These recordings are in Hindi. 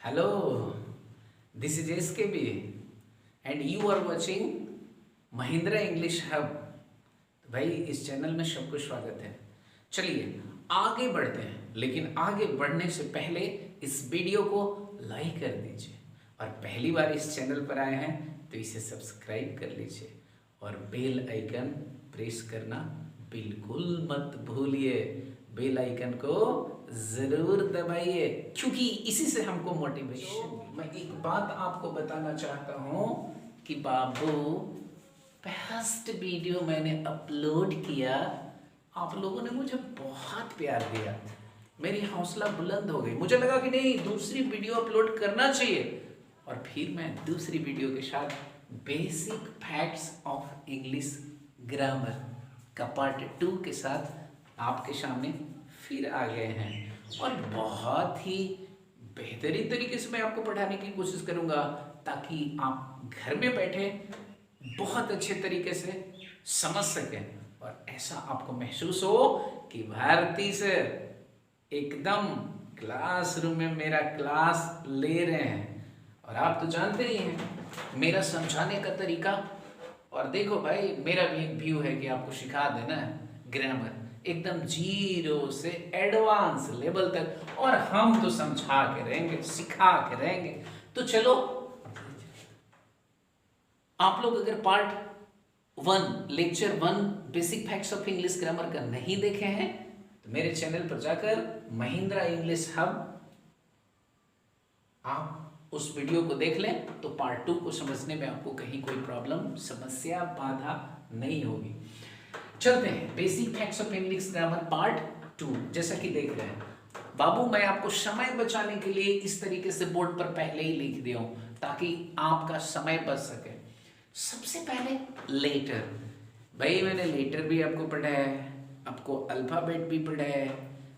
Hello, this is SKB and you are watching Mahindra English hub. तो भाई इस चैनल में सबको स्वागत है। चलिए आगे बढ़ते हैं, लेकिन आगे बढ़ने से पहले इस वीडियो को लाइक कर दीजिए और पहली बार इस चैनल पर आए हैं तो इसे सब्सक्राइब कर लीजिए और बेल आइकन प्रेस करना बिल्कुल मत भूलिए। बेल आइकन को जरूर दबाइए क्योंकि इसी से हमको मोटिवेशन। मैं एक बात आपको बताना चाहता हूँ कि बाबू फर्स्ट वीडियो मैंने अपलोड किया, आप लोगों ने मुझे बहुत प्यार दिया, मेरी हौसला बुलंद हो गई। मुझे लगा कि नहीं, दूसरी वीडियो अपलोड करना चाहिए और फिर मैं दूसरी वीडियो के साथ basic facts of English grammar का पार्ट 2 के साथ आपके सामने फिर आ गए हैं और बहुत ही बेहतरीन तरीके से मैं आपको पढ़ाने की कोशिश करूंगा ताकि आप घर में बैठे बहुत अच्छे तरीके से समझ सकें और ऐसा आपको महसूस हो कि भारती से एकदम क्लासरूम में मेरा क्लास ले रहे हैं। और आप तो जानते ही हैं मेरा समझाने का तरीका। और देखो भाई, मेरा भी एक व्यू है कि आपको सिखा देना ग्रामर एकदम जीरो से एडवांस लेवल तक, और हम तो समझा के रहेंगे, सिखा के रहेंगे। तो चलो, आप लोग अगर part 1 lecture 1 basic facts of English grammar का नहीं देखे हैं तो मेरे चैनल पर जाकर महिंद्रा इंग्लिश हब आप उस वीडियो को देख लें तो पार्ट 2 को समझने में आपको कहीं कोई प्रॉब्लम, समस्या, बाधा नहीं होगी। चलते हैं basic facts of English grammar part 2। जैसा कि देख रहे हैं बाबू, मैं आपको समय बचाने के लिए इस तरीके से बोर्ड पर पहले ही लिख दिया हूं ताकि आपका समय बच सके। सबसे पहले लेटर। भाई मैंने लेटर भी आपको पढ़ा है, आपको अल्फाबेट भी पढ़ा है,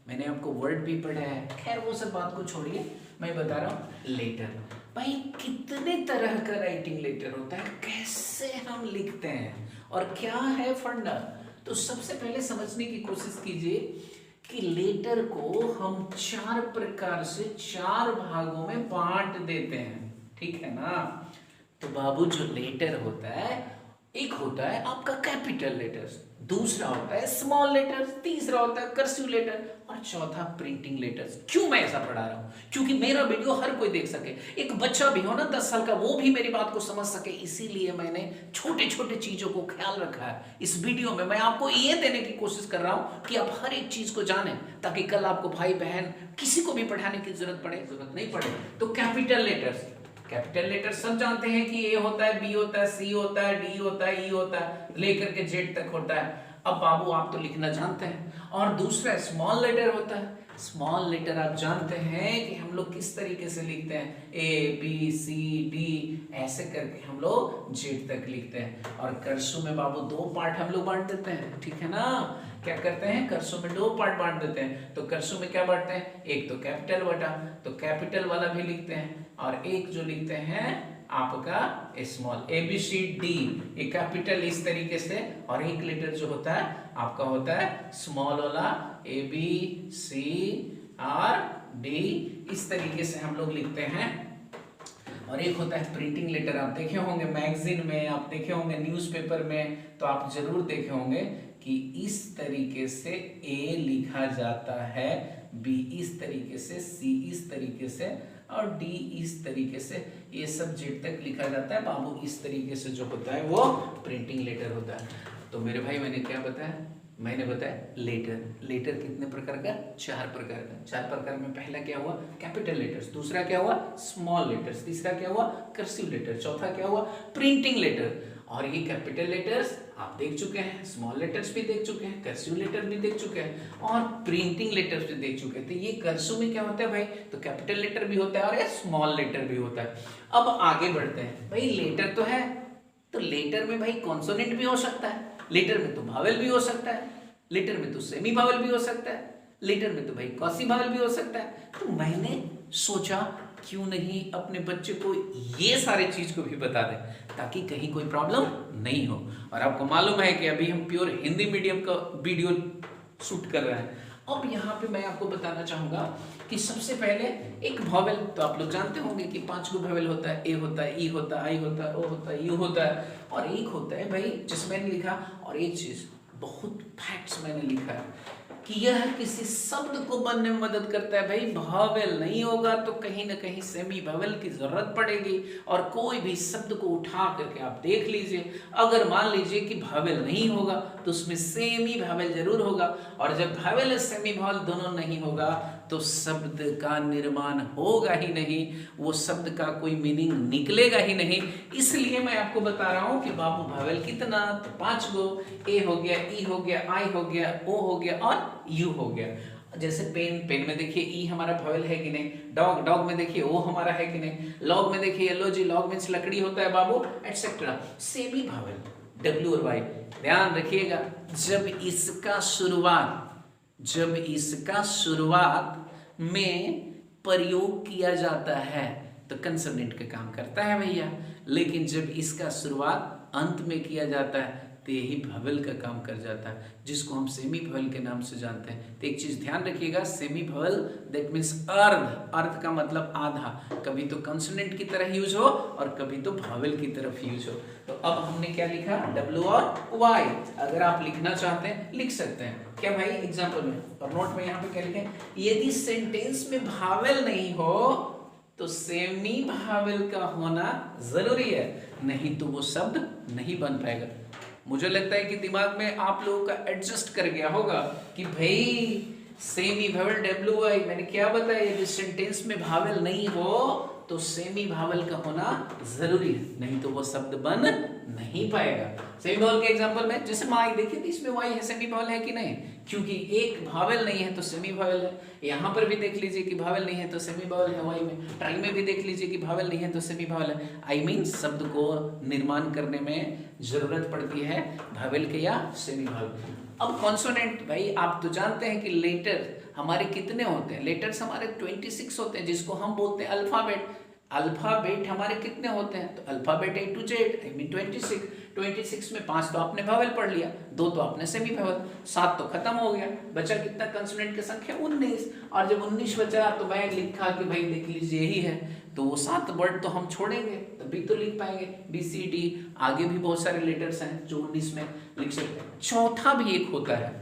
मैंने आपको वर्ड भी पढ़ा है। खैर वो सब बात को छोड़िए, मैं बता रहा हूँ लेटर। भाई कितने तरह का राइटिंग लेटर होता है, कैसे हम लिखते हैं और क्या है फंडा। तो सबसे पहले समझने की कोशिश कीजिए कि लेटर को हम 4 प्रकार से 4 भागों में बांट देते हैं, ठीक है ना। तो बाबू जो लेटर होता है, एक होता है आपका कैपिटल लेटर्स, दूसरा होता है स्मॉल लेटर्स, तीसरा होता है कर्सिव लेटर और चौथा प्रिंटिंग लेटर्स। क्यों मैं ऐसा पढ़ा रहा हूं? क्योंकि मेरा वीडियो हर कोई देख सके, एक बच्चा भी हो ना 10 साल का, वो भी मेरी बात को समझ सके। इसीलिए मैंने छोटे छोटे चीजों को ख्याल रखा है। इस वीडियो में मैं आपको ये देने की कोशिश कर रहा हूं कि आप हर एक चीज को जानें ताकि कल आपको भाई बहन किसी को भी पढ़ाने की जरूरत नहीं पड़े। तो कैपिटल लेटर्स, कैपिटल लेटर सब जानते हैं कि ए होता है, बी होता है, सी होता है, डी होता है, ई होता है, लेकर के जेड तक होता है। अब बाबू आप तो लिखना जानते हैं। और दूसरा स्मॉल लेटर होता है। स्मॉल लेटर आप जानते हैं कि हम लोग किस तरीके से लिखते हैं, ए बी सी डी ऐसे करके हम लोग जेड तक लिखते हैं। और कर्सों में बाबू 2 पार्ट हम लोग बांट देते हैं, ठीक है ना। क्या करते हैं, कर्सों में 2 पार्ट बांट देते हैं। तो कर्सों में क्या बांटते हैं, एक तो कैपिटल वाला, तो कैपिटल वाला भी लिखते हैं, और एक जो लिखते हैं आपका small, A B C D, ये कैपिटल इस तरीके से, और एक लेटर जो होता है आपका होता है स्मॉल वाला, ए बी सी और डी, इस तरीके से हम लोग लिखते हैं। और एक होता है प्रिंटिंग लेटर। आप देखे होंगे मैगजीन में, आप देखे होंगे न्यूज़पेपर में, तो आप जरूर देखे होंगे कि इस तरीके से ए लिखा जाता है, बी इस तरीके से, सी इस तरीके से और डी इस तरीके से, ये सब जेड तक लिखा जाता है। बाबू इस तरीके से जो होता है वो प्रिंटिंग लेटर होता है। तो मेरे भाई मैंने क्या बताया, मैंने बताया लेटर। लेटर कितने प्रकार का, 4 प्रकार का। 4 प्रकार में पहला क्या हुआ, कैपिटल लेटर्स, दूसरा क्या हुआ स्मॉल लेटर्स, तीसरा क्या हुआ कर्सिव लेटर, चौथा क्या हुआ प्रिंटिंग लेटर। और ये कैपिटल लेटर्स आप देख चुके हैं, स्मॉल लेटर्स भी देख चुके हैं, कर्सिव लेटर भी देख चुके हैं और प्रिंटिंग लेटर्स भी देख चुके हैं। तो ये कर्सिव में क्या होता है भाई, तो कैपिटल लेटर भी होता है और ये स्मॉल लेटर भी होता है। अब आगे बढ़ते हैं। भाई लेटर तो है, तो लेटर में भाई कॉन्सोनेंट भी हो सकता है, लेटर में तो भावेल भी हो सकता है, लेटर में तो सेमी भावेल भी हो सकता है, लेटर में तो भाई कॉसी भावेल भी हो सकता है। तो मैंने सोचा क्यों नहीं अपने बच्चे को ये सारे चीज को भी बता दें ताकि कहीं कोई प्रॉब्लम नहीं हो। और आपको मालूम है कि अभी हम प्योर हिंदी मीडियम का वीडियो शूट कर रहे हैं अब यहाँ पे मैं आपको बताना चाहूंगा कि सबसे पहले एक वॉवेल, तो आप लोग जानते होंगे कि 5 को वॉवेल होता है, ए होता है, ई होता है, आई होता है, ओ होता है, यू होता है, और एक होता है भाई जिसमें मैंने लिखा। और एक चीज बहुत फैक्ट्स मैंने लिखा है कि यह किसी शब्द को बनने में मदद करता है। भाई वॉवेल नहीं होगा तो कहीं ना कहीं सेमी वॉवेल की जरूरत पड़ेगी। और कोई भी शब्द को उठा करके आप देख लीजिए, अगर मान लीजिए कि वॉवेल नहीं होगा तो उसमें सेमी वॉवेल जरूर होगा, और जब वॉवेल और सेमी वॉवेल दोनों नहीं होगा तो शब्द का निर्माण होगा ही नहीं, वो शब्द का कोई मीनिंग निकलेगा ही नहीं। इसलिए मैं आपको बता रहा हूं कि बाबू वॉवेल कितना, तो 5 गो, ए हो गया, ई हो गया, आई हो गया, ओ हो गया और यू हो गया। जैसे पेन, पेन में देखिए ई हमारा वॉवेल है कि नहीं, डॉग, डॉग में देखिए ओ हमारा है कि नहीं, लॉग में देखिए येलो जी, लॉग मीन्स लकड़ी होता है बाबू, एटसेट्रा। सेमी वॉवेल डब्ल्यू और वाई, ध्यान रखिएगा, जब इसका शुरुआत में प्रयोग किया जाता है तो कंसोनेंट का काम करता है भैया, लेकिन जब इसका शुरुआत अंत में किया जाता है तो यही वॉवेल का काम कर जाता है, जिसको हम सेमी वॉवेल के नाम से जानते हैं। तो एक चीज ध्यान रखिएगा, सेमी वॉवेल दैट मीन्स अर्ध, अर्ध का मतलब आधा, कभी तो कंसोनेंट की तरह यूज हो और कभी तो वॉवेल की तरफ यूज हो। तो अब हमने क्या लिखा, डब्ल्यू और वाई। अगर आप लिखना चाहते हैं लिख सकते हैं, क्या भाई एग्जाम्पल में, और नोट में यहाँ पे क्या लिखे, यदि सेंटेंस में वॉवेल नहीं हो तो सेमी वॉवेल का होना जरूरी है, नहीं तो वो शब्द नहीं बन पाएगा। मुझे लगता है कि दिमाग में आप लोगों का एडजस्ट कर गया होगा कि भाई सेमी वॉवेल डब्ल्यू आई, मैंने क्या बताया, यदि सेंटेंस में वॉवेल नहीं हो तो सेमी वॉवेल का होना जरूरी है, नहीं तो वो शब्द बन नहीं पाएगा। सेमी वॉवेल के एग्जांपल में जैसे माई देखिए, इसमें वाई है, सेमी वॉवेल है कि नहीं, क्योंकि एक वॉवेल नहीं है तो सेमी वॉवेल है। यहाँ पर भी देख लीजिए कि वॉवेल नहीं है तो सेमी वॉवेल है वाई में, ट्राई में भी देख लीजिए कि वॉवेल नहीं है तो सेमी वॉवेल है। आई मीन शब्द को निर्माण करने में जरूरत पड़ती है वॉवेल के या सेमी वॉवेल। अब कॉन्सोनेंट, भाई आप तो जानते हैं कि लेटर हमारे कितने होते हैं, लेटर्स हमारे 26 होते हैं, जिसको हम बोलते हैं अल्फाबेट। अल्फाबेट हमारे कितने होते हैं, तो alphabet A to Z I mean 26 में 5 तो आपने वॉवेल पढ़ लिया, 2 तो आपने सेमी वॉवेल, 7 तो खत्म हो गया, बचा कितना कंसोनेंट की संख्या 19। और जब 19 बचा तो मैं लिखा कि भाई देख लीजिए यही है, तो वो 7 वर्ड तो हम छोड़ेंगे तभी तो लिख पाएंगे, BCD, आगे भी बहुत सारे लेटर्स हैं जो 19 में लिख सकते हैं। चौथा भी एक होता है,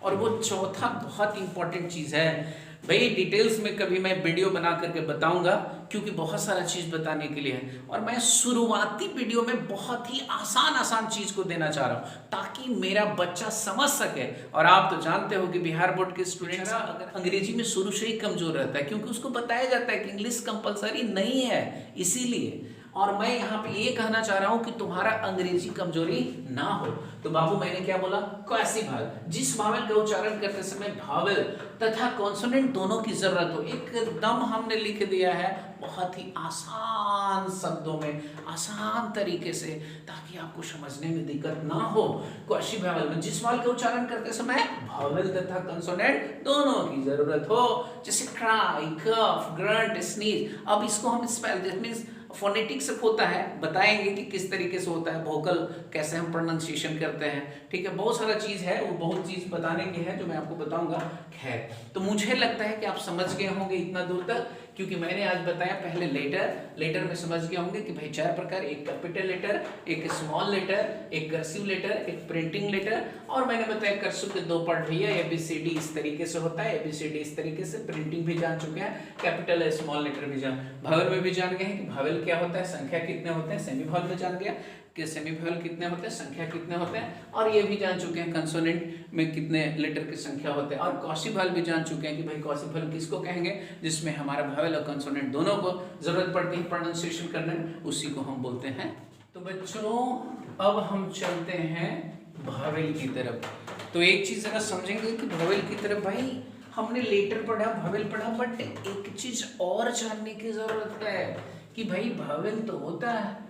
और वो चौथा बहुत इंपॉर्टेंट चीज है भाई, डिटेल्स में कभी मैं वीडियो बना करके बताऊंगा, क्योंकि बहुत सारा चीज बताने के लिए है, और मैं शुरुआती वीडियो में बहुत ही आसान चीज को देना चाह रहा हूं ताकि मेरा बच्चा समझ सके। और आप तो जानते हो कि बिहार बोर्ड के स्टूडेंट्स अगर अंग्रेजी में शुरू से ही कमजोर रहता है, क्योंकि उसको बताया जाता है कि इंग्लिश कंपलसरी नहीं है, इसीलिए। और मैं यहाँ पे ये कहना चाह रहा हूं कि तुम्हारा अंग्रेजी कमजोरी ना हो, तो बाबू मैंने क्या बोला, क्वासी वॉवेल, जिस वॉवेल का उच्चारण करते समय वॉवेल तथा कॉन्सोनेंट दोनों की जरूरत हो, एकदम हमने लिख दिया है बहुत ही आसान शब्दों में, आसान तरीके से, ताकि आपको समझने में दिक्कत ना हो। क्वासी वॉवेल में जिस वॉवेल का उच्चारण करते समय वॉवेल तथा कॉन्सोनेंट दोनों की जरूरत हो, जैसे क्राई, कफ, ग्रंट, स्नीज। अब इसको हम स्पेल, दैट मींस फोनेटिक्स होता है, बताएंगे कि किस तरीके से होता है, वोकल कैसे हम प्रोनाउंसिएशन करते हैं, ठीक है, बहुत सारा चीज है, वो बहुत चीज बताने की है जो मैं आपको बताऊंगा। खैर, तो मुझे लगता है कि आप समझ गए होंगे इतना दूर तक, क्योंकि मैंने आज बताया पहले लेटर में समझ गए होंगे कि भाई 4 प्रकार, एक कैपिटल लेटर, एक स्मॉल लेटर, एक कर्सिव लेटर, एक प्रिंटिंग लेटर, और मैंने बताया कर्सिव के 2 पार्ट भैया, ABCD इस तरीके से होता है, ABCD इस तरीके से, प्रिंटिंग भी जान चुके हैं, कैपिटल स्मॉल लेटर भी जान, वॉवेल में भी जान गए हैं कि वॉवेल क्या होता है, संख्या कितने होते हैं, सेमी वॉवेल में जान गया कि सेमी वॉवेल कितने होते हैं, संख्या कितने होते हैं, और ये भी जान चुके हैं कंसोनेंट में कितने लेटर की संख्या होते हैं, और क्वासी वॉवेल भी जान चुके हैं कि भाई क्वासी वॉवेल किसको कहेंगे, जिसमें हमारा वॉवेल और कंसोनेंट दोनों को जरूरत पड़ती है प्रोनाउंसिएशन करने में, उसी को हम बोलते हैं। तो बच्चों अब हम चलते हैं वॉवेल की तरफ। तो एक चीज अगर समझेंगे कि वॉवेल की तरफ, भाई हमने लेटर पढ़ा, वॉवेल पढ़ा, बट एक चीज और जानने की जरूरत है कि भाई वॉवेल तो होता है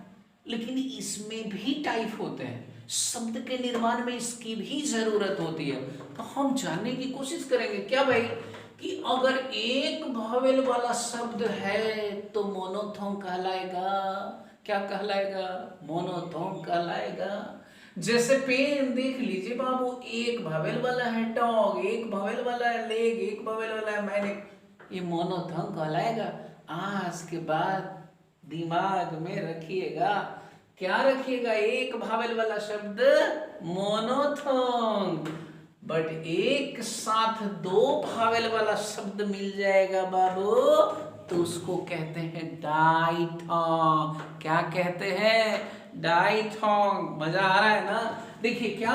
लेकिन इसमें भी टाइप होते हैं, शब्द के निर्माण में इसकी भी जरूरत होती है। तो हम जानने की कोशिश करेंगे क्या भाई, कि अगर एक वॉवेल वाला शब्द है तो मोनोथोन कहलाएगा, क्या कहलाएगा, मोनोथोन कहलाएगा। जैसे पेन देख लीजिए बाबू, एक भावेल वाला है डॉग, एक भावेल वाला है लेग, एक भावेल वाला है मैन, ये मोनोथंग कहलाएगा। आज के बाद दिमाग में रखिएगा, क्या रखिएगा, एक भावेल वाला शब्द मोनोथंग, बट एक साथ दो भावेल वाला शब्द मिल जाएगा बाबू तो उसको कहते हैं डाइथॉन्ग। क्या कहते हैं, डाइथॉन्ग। मजा आ रहा है ना। देखिए क्या,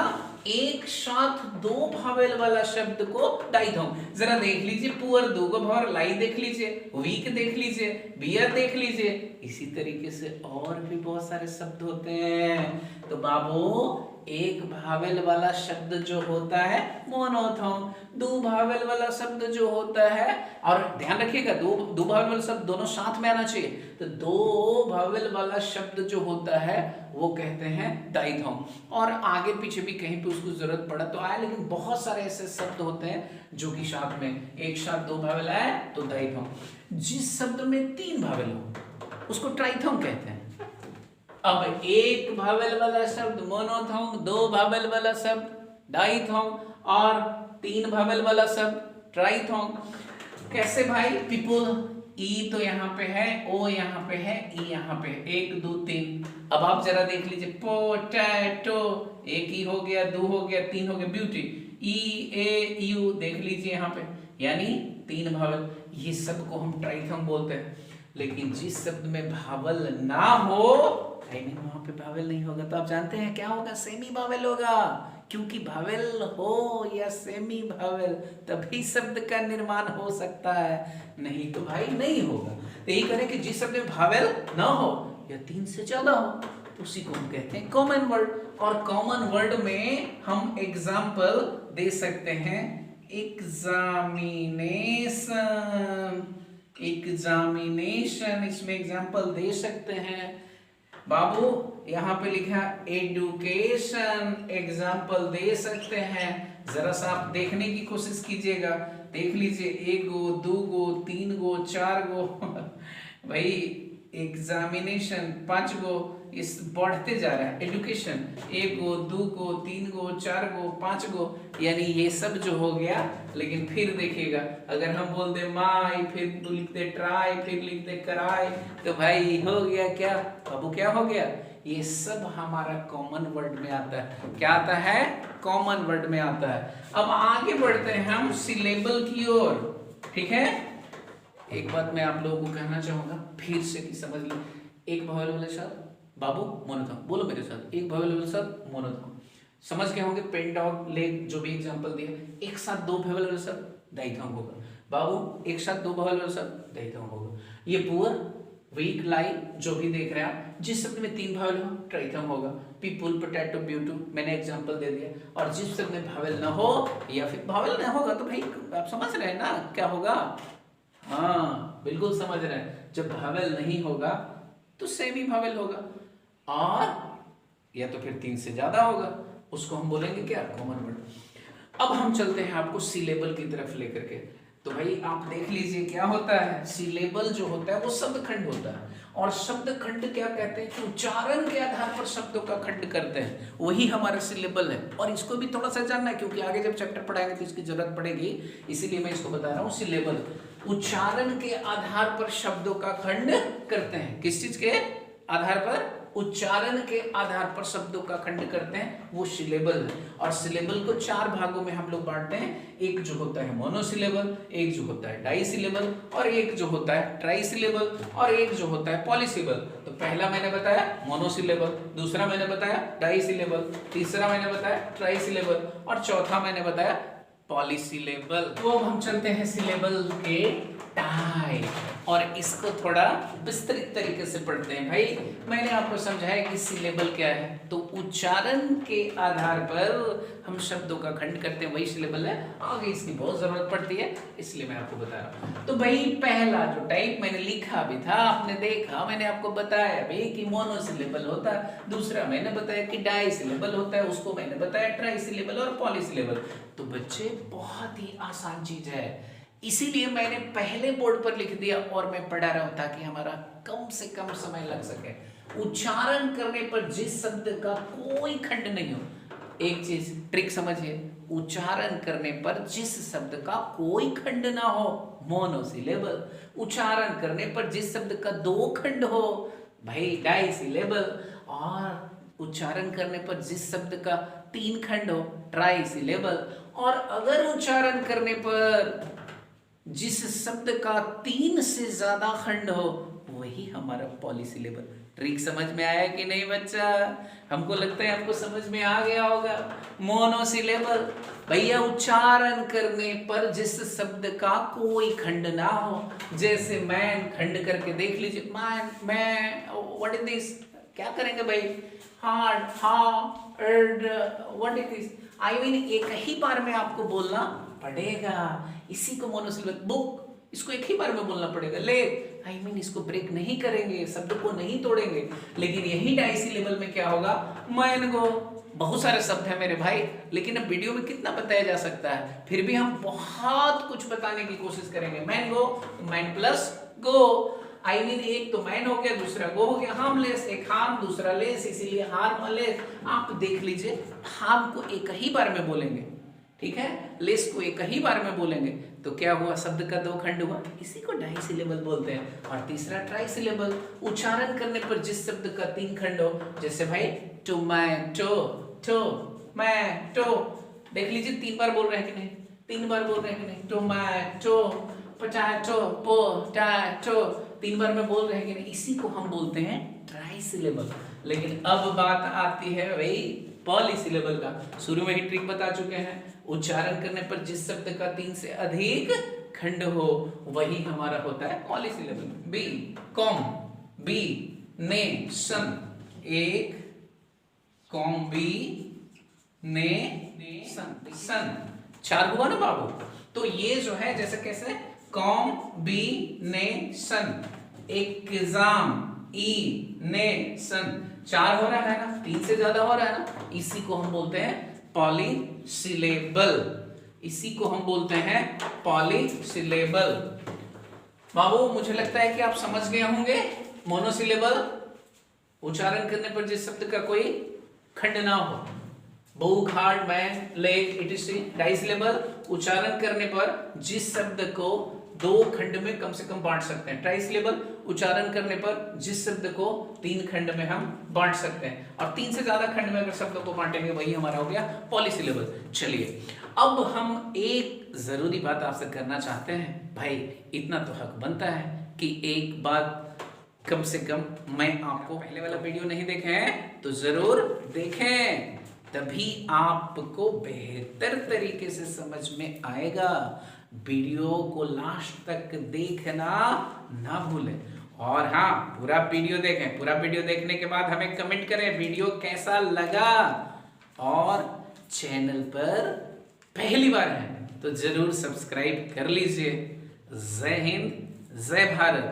एक साथ दो भावेल वाला शब्द को डाइथॉन्ग। जरा देख लीजिए, पुअर दो को भावर, लाई देख लीजिए, वीक देख लीजिए, बियर देख लीजिए, इसी तरीके से और भी बहुत सारे शब्द होते हैं। तो बाबू एक भावेल वाला शब्द जो होता है मोनोथोन, दो भावेल वाला शब्द जो होता है, और ध्यान रखिएगा दो भावेल वाला शब्द दोनों साथ में आना चाहिए, तो दो भावेल वाला शब्द जो होता है वो कहते हैं डाइथॉन्ग। और आगे पीछे भी कहीं पे उसको जरूरत पड़ा तो आए, लेकिन बहुत सारे ऐसे शब्द होते हैं जो कि साथ में एक साथ दो भावेल आए तो डाइथॉन्ग। जिस शब्द में तीन भावेल हो उसको ट्राइथॉन्ग कहते हैं। अब एक भावेल वाला शब्द मोनोथोंग, दो भावेल वाला शब्द डाइथोंग, और तीन भावेल वाला शब्द ट्राइथोंग। कैसे भाई, पीपल, ई तो यहाँ पे है, ओ यहाँ पे है, ई यहाँ पे है, एक दो तीन। अब आप जरा देख लीजिए, पोटैटो, एक ही हो गया, दो हो गया, तीन हो गया, ब्यूटी, ई ए यू देख लीजिए यहाँ पे, यानी तीन भावेल। ये सब को हम ट्राइथोंग बोलते हैं। लेकिन जिस शब्द में भावल ना हो, वहां पे भावेल नहीं होगा, तो आप जानते हैं क्या होगा, सेमी भावेल होगा। क्योंकि भावेल हो या सेमी भावेल तभी शब्द का निर्माण हो सकता है, नहीं तो भाई नहीं होगा। तो यही करें कि जिस शब्द में भावेल ना हो या तीन से ज्यादा हो तो उसी को हम कहते हैं कॉमन वर्ड। और कॉमन वर्ड में हम एग्जाम्पल दे सकते हैं, एग्जामिनेशन, एग्जामिनेशन, इसमें एग्जाम्पल दे सकते हैं बाबू। यहाँ पे लिखा एडुकेशन, एग्जाम्पल दे सकते हैं। जरा सा आप देखने की कोशिश कीजिएगा, देख लीजिए, एक गो, दो गो, तीन गो, चार गो भाई एग्जामिनेशन, पांच गो, इस बढ़ते जा रहा है। एडुकेशन एक गो, दो गो, तीन गो, चार गो, पांच गो, यानी ये सब जो हो गया। लेकिन फिर देखिएगा, अगर हम बोल दे माई, फिर लिख दे ट्राई, फिर लिख दे कराई, तो भाई हो गया क्या बाबू, क्या हो गया, ये सब हमारा कॉमन वर्ड में आता है। क्या आता है, कॉमन वर्ड में आता है। अब आगे बढ़ते हैं हम सिलेबल की ओर, ठीक है। एक बात मैं आप लोगों को कहना चाहूंगा फिर से कि समझ लो, एक भावेल वाले शब्द बाबू मोनोथोन, बोलो मेरे साथ, एक भावेल वाले शब्द मोनोथोन। समझ गए होंगे, पेन, डॉग, लेग, जो भी एग्जांपल दिया, एक साथ दो भावेल वाले शब्द डाइथोंग होगा बाबू, एक साथ दो भावेल वाले शब्द डाइथोंग होगा। ये पुअर, वीक, लाई, जो भी देख रहे हैं आप, जिस शब्द में तीन भावेल हो ट्राइथोंग होगा। पीपुल, पोटैटो, ब्यूटी, मैंने एग्जांपल दे दिया। और जिस शब्द में भावेल ना हो या फिर भावेल ना होगा तो भाई आप समझ रहे हैं ना क्या होगा। हाँ बिल्कुल समझ रहे हैं, जब भावेल नहीं होगा तो सेमी भावेल होगा, और या तो फिर तीन से ज्यादा होगा, उसको हम बोलेंगे क्या, कॉमन वर्ड। अब हम चलते हैं आपको सिलेबल की तरफ लेकर के। तो भाई आप देख लीजिए क्या होता है, सिलेबल जो होता है वो शब्द खंड होता है। और शब्द खंड क्या कहते हैं कि उच्चारण के आधार पर शब्दों का खंड करते हैं, वही हमारा सिलेबल है। और इसको भी थोड़ा सा जानना है क्योंकि आगे जब चैप्टर पढ़ाएंगे तो इसकी जरूरत पड़ेगी, इसीलिए मैं इसको बता रहा हूँ। सिलेबल उच्चारण के आधार पर शब्दों का खंड करते हैं। किस चीज के आधार पर, उच्चारण के आधार पर शब्दों का खंड करते हैं, वो सिलेबल है। और सिलेबल को चार भागों में हम लोग बांटते हैं, एक जो होता है मोनोसिलेबल, एक जो होता है डाइसिलेबल, और एक जो होता है ट्राइसिलेबल, और एक जो होता है पॉलीसिलेबल। तो पहला मैंने बताया मोनोसिलेबल, दूसरा मैंने बताया डाइसिलेबल, तीसरा मैंने बताया ट्राइसिलेबल, और चौथा मैंने बताया पॉलीसिलेबल। तो अब हम चलते हैं सिलेबल के टाइप, और इसको थोड़ा विस्तृत तरीके से पढ़ते हैं। भाई मैंने आपको समझाया कि सिलेबल क्या है, तो उच्चारण के आधार पर हम शब्दों का खंड करते हैं, वही सिलेबल है। आगे इसकी बहुत जरूरत पड़ती है, इसलिए मैं आपको बता रहा हूँ। तो भाई पहला जो टाइप मैंने लिखा भी था, आपने देखा, मैंने आपको बताया भाई कि मोनोसिलेबल होता है, दूसरा मैंने बताया कि डाइसिलेबल होता है, उसको मैंने बताया ट्राइसिलेबल और पॉलीसिलेबल। तो बच्चे बहुत ही आसान चीज है, इसीलिए मैंने पहले बोर्ड पर लिख दिया और मैं पढ़ा रहा हूं ताकि हमारा कम से कम समय लग सके। उच्चारण करने पर जिस शब्द का कोई खंड नहीं हो, एक चीज ट्रिक समझिए, उच्चारण करने पर जिस शब्द का कोई खंड ना हो, मोनोसिलेबल। उच्चारण करने पर जिस शब्द का दो खंड हो, भाई डाइसिलेबल। और उच्चारण करने पर जिस शब्द का तीन खंड हो, ट्राइसिलेबल। और अगर उच्चारण करने पर जिस शब्द का तीन से ज्यादा खंड हो, वही हमारा पॉलीसिलेबल। ट्रिक समझ में आया कि नहीं बच्चा? हमको लगता है हमको समझ में आ गया होगा। मोनोसिलेबल भैया उच्चारण करने पर जिस शब्द का कोई खंड ना हो, जैसे मैन, खंड करके देख लीजिए, मैन, मैं, व्हाट इज दिस, क्या करेंगे भाई, hard, hard, what is this, I mean एक ही बार में आपको बोलना पड़ेगा, इसी को मोनोसिलेबल। बुक, इसको एक ही बार में बोलना पड़ेगा। ले, आई मीन इसको ब्रेक नहीं करेंगे, शब्द को नहीं तोड़ेंगे। लेकिन यही डाइसिलेबल में क्या होगा, मैन गो। बहुत सारे शब्द हैं मेरे भाई, लेकिन अब वीडियो में कितना बताया जा सकता है, फिर भी हम बहुत कुछ बताने की कोशिश करेंगे। Man go, man plus go, I mean एक तो मैन हो गया, दूसरा गो हो गया, हार्मलेस, एक हार्म, दूसरा लेस, इसीलिए हार्मलेस। आप देख लीजिए, हार्म को एक ही बार में बोलेंगे, ठीक है, लेस को एक ही बार में बोलेंगे, तो क्या हुआ, शब्द का दो खंड हुआ, इसी को डाइसिलेबल बोलते हैं। और तीसरा ट्राइसिलेबल, उच्चारण करने पर जिस शब्द का तीन खंड हो, जैसे भाई टोमेटो, टोमेटो, देख लीजिए तीन बार बोल रहे हैं कि नहीं, तीन बार बोल रहे हैं कि नहीं, टोमेटो, पोटैटो, पोटैटो, तीन बार में बोल रहे हैं कि नहीं, इसी को हम बोलते हैं ट्राइसिलेबल। लेकिन अब बात आती है भाई पॉलीसिलेबल का। शुरू में ही ट्रिक बता चुके हैं, उच्चारण करने पर जिस शब्द का तीन से अधिक खंड हो, वही हमारा होता है पॉलीसिलेबल। बी कॉम, बी ने सन, एक कॉम्बी ने सन, सन चार हुआ ना बाबू। तो ये जो है जैसे कैसे, कॉम्बिनेशन, एग्जाम, ई ने सन, चार हो रहा है ना, तीन से ज्यादा हो रहा है ना, इसी को हम बोलते हैं पॉलीसिलेबल, इसी को हम बोलते हैं पॉलीसिलेबल। बाबू मुझे लगता है कि आप समझ गए होंगे। मोनोसिलेबल, उच्चारण करने पर जिस शब्द का कोई खंड ना हो, बुक, हार्ड, मैन, लेग, इटिसी। डाइसिलेबल, उच्चारण करने पर जिस शब्द को दो खंड में कम से कम बांट सकते हैं। ट्राइसिलेबल, उच्चारण करने पर जिस शब्द को तीन खंड में हम बांट सकते हैं, और तीन से ज्यादा खंड में अगर शब्दों को बांटेंगे वही हमारा हो गया पॉलीसिलेबल। चलिए अब हम एक जरूरी बात आपसे करना चाहते हैं भाई, इतना तो हक बनता है कि एक बात कम से कम मैं आपको, पहले वाला वीडियो नहीं देखे हैं तो जरूर देखें, तभी आपको बेहतर तरीके से समझ में आएगा। वीडियो को लास्ट तक देखना ना भूलें। और हाँ, पूरा वीडियो देखें, पूरा वीडियो देखने के बाद हमें कमेंट करें वीडियो कैसा लगा। और चैनल पर पहली बार है तो जरूर सब्सक्राइब कर लीजिए। जय हिंद, जय भारत।